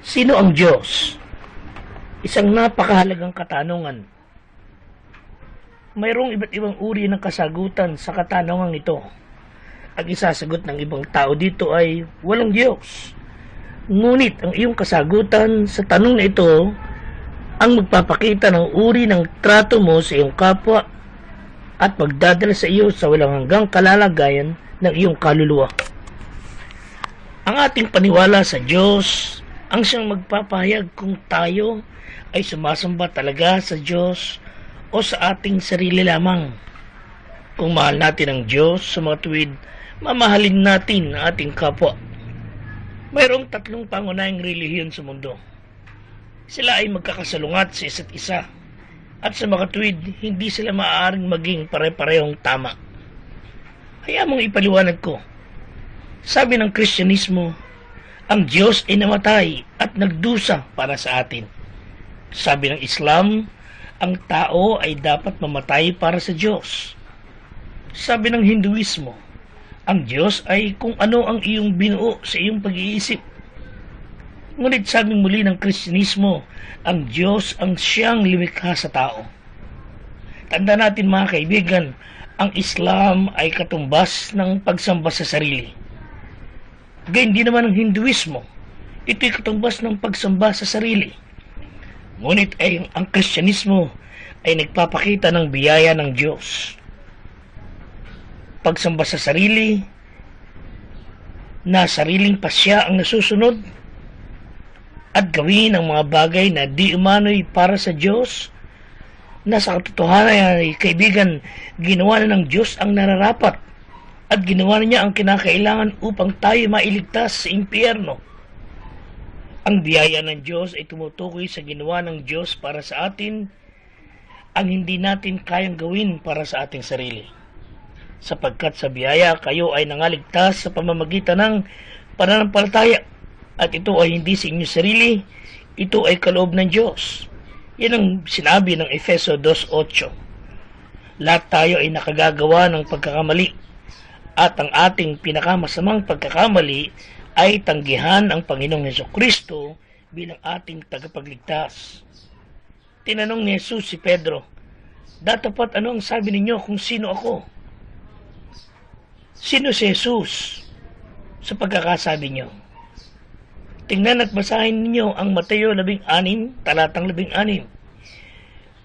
Sino ang Diyos? Isang napakahalagang katanungan. Mayroong iba't ibang uri ng kasagutan sa katanungang ito. Ang isasagot ng ibang tao dito ay walang Diyos. Ngunit ang iyong kasagutan sa tanong na ito ang magpapakita ng uri ng trato mo sa iyong kapwa at magdadala sa iyo sa walang hanggang kalalagayan ng iyong kaluluwa. Ang ating paniwala sa Diyos ang siyang magpapahayag kung tayo ay sumasamba talaga sa Diyos o sa ating sarili lamang. Kung mahal natin ang Diyos sa mga tuwid, mamahalin natin ang ating kapwa. Mayroong tatlong pangunahing relihiyon sa mundo. Sila ay magkakasalungat sa isa't isa at sa mga tuwid, hindi sila maaaring maging pare-parehong tama. Hayaan mong ipaliwanag ko. Sabi ng Kristyanismo, ang Diyos ay namatay at nagdusa para sa atin. Sabi ng Islam, ang tao ay dapat mamatay para sa Diyos. Sabi ng Hinduismo, ang Diyos ay kung ano ang iyong binuo sa iyong pag-iisip. Ngunit sabi muli ng Kristyanismo, ang Diyos ang siyang lumikha sa tao. Tanda natin mga kaibigan, ang Islam ay katumbas ng pagsamba sa sarili. Gayun din naman ang Hinduismo, ito'y katumbas ng pagsamba sa sarili. Ngunit ay ang Kristyanismo ay nagpapakita ng biyaya ng Diyos. Pagsamba sa sarili, na sariling pasya ang nasusunod, at gawin ang mga bagay na di umano'y para sa Diyos, na sa katotohanan ay kaibigan, ginawa na ng Diyos ang nararapat, at ginawa na niya ang kinakailangan upang tayo mailigtas sa impyerno. Ang biyaya ng Diyos ay tumutukoy sa ginawa ng Diyos para sa atin, ang hindi natin kayang gawin para sa ating sarili. Sapagkat sa biyaya kayo ay nangaligtas sa pamamagitan ng pananampalataya, at ito ay hindi sa inyong sarili, ito ay kaloob ng Diyos. Yan ang sinabi ng Efeso 2:8. Lahat tayo ay nakagagawa ng pagkakamali, at ang ating pinakamasamang pagkakamali ay tanggihan ang Panginoong Hesukristo bilang ating tagapagligtas. Tinanong ni Jesus si Pedro, "Datapat ano ang sabi ninyo kung sino ako?" Sino si Jesus sa pagkakasabi niyo? Tingnan at basahin ninyo ang Mateo 16, talatang 16.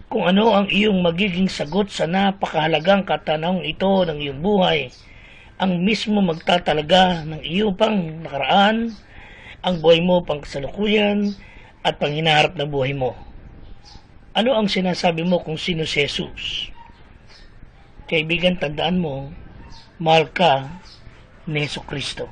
Kung ano ang iyong magiging sagot sa napakahalagang katanungang ito ng iyong buhay, ang mismo magtatalaga ng iyong pang nakaraan, ang buhay mo pang kasalukuyan, at pang hinaharap na buhay mo. Ano ang sinasabi mo kung sino si Jesus? Kaibigan, tandaan mo, mahal ka ni Jesucristo.